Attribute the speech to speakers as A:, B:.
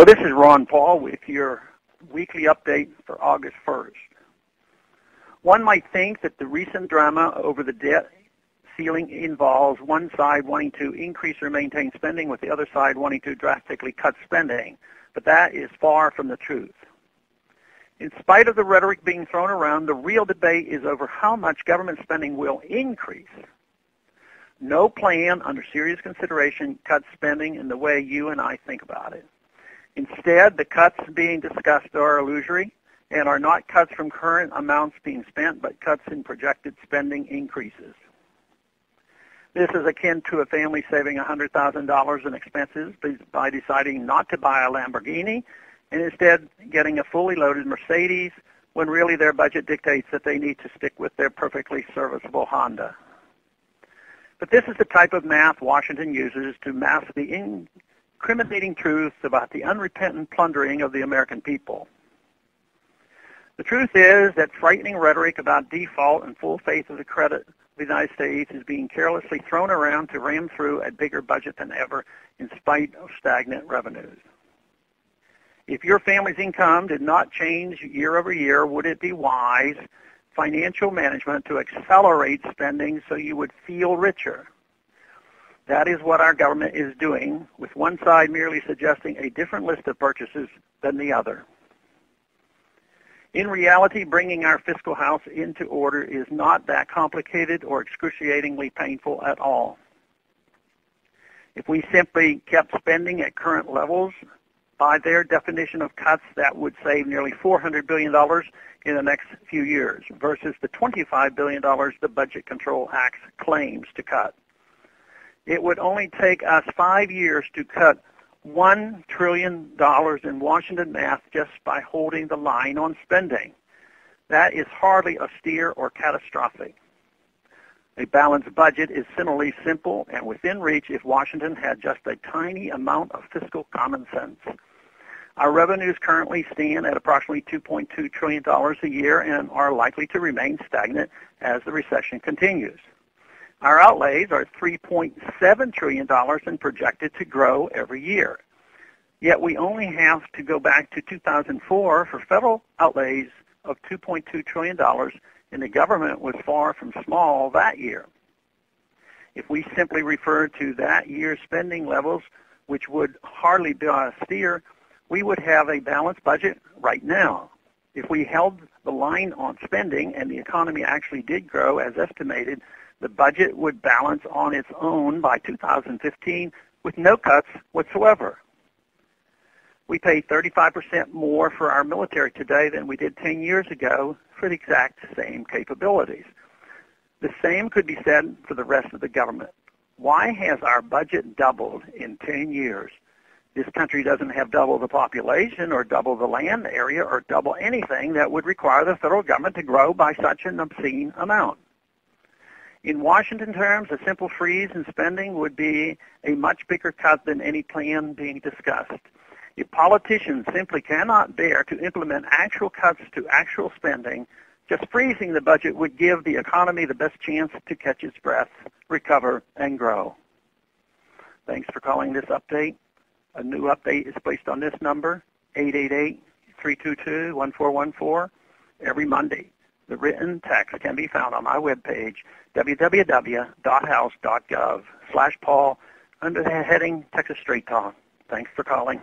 A: This is Ron Paul with your weekly update for August 1st. One might think that the recent drama over the debt ceiling involves one side wanting to increase or maintain spending with the other side wanting to drastically cut spending, but that is far from the truth. In spite of the rhetoric being thrown around, the real debate is over how much government spending will increase. No plan under serious consideration cuts spending in the way you and I think about it. Instead, the cuts being discussed are illusory and are not cuts from current amounts being spent, but cuts in projected spending increases. This is akin to a family saving $100,000 in expenses by deciding not to buy a Lamborghini and instead getting a fully loaded Mercedes when really their budget dictates that they need to stick with their perfectly serviceable Honda. But this is the type of math Washington uses to mask the incriminating truth about the unrepentant plundering of the American people. The truth is that frightening rhetoric about default and full faith of the credit of the United States is being carelessly thrown around to ram through a bigger budget than ever in spite of stagnant revenues. If your family's income did not change year over year, would it be wise financial management to accelerate spending so you would feel richer? That is what our government is doing, with one side merely suggesting a different list of purchases than the other. In reality, bringing our fiscal house into order is not that complicated or excruciatingly painful at all. If we simply kept spending at current levels, by their definition of cuts, that would save nearly $400 billion in the next few years versus the $25 billion the Budget Control Act claims to cut. It would only take us 5 years to cut $1 trillion in Washington math just by holding the line on spending. That is hardly austere or catastrophic. A balanced budget is similarly simple and within reach if Washington had just a tiny amount of fiscal common sense. Our revenues currently stand at approximately $2.2 trillion a year and are likely to remain stagnant as the recession continues. Our outlays are $3.7 trillion and projected to grow every year. Yet we only have to go back to 2004 for federal outlays of $2.2 trillion, and the government was far from small that year. If we simply refer to that year's spending levels, which would hardly be austere, we would have a balanced budget right now. If we held the line on spending and the economy actually did grow as estimated, the budget would balance on its own by 2015 with no cuts whatsoever. We pay 35% more for our military today than we did 10 years ago for the exact same capabilities. The same could be said for the rest of the government. Why has our budget doubled in 10 years? This country doesn't have double the population or double the land area or double anything that would require the federal government to grow by such an obscene amount. In Washington terms, a simple freeze in spending would be a much bigger cut than any plan being discussed. If politicians simply cannot bear to implement actual cuts to actual spending, just freezing the budget would give the economy the best chance to catch its breath, recover, and grow. Thanks for calling this update. A new update is placed on this number, 888-322-1414, every Monday. The written text can be found on my webpage, www.house.gov/Paul, under the heading Texas Straight Talk. Thanks for calling.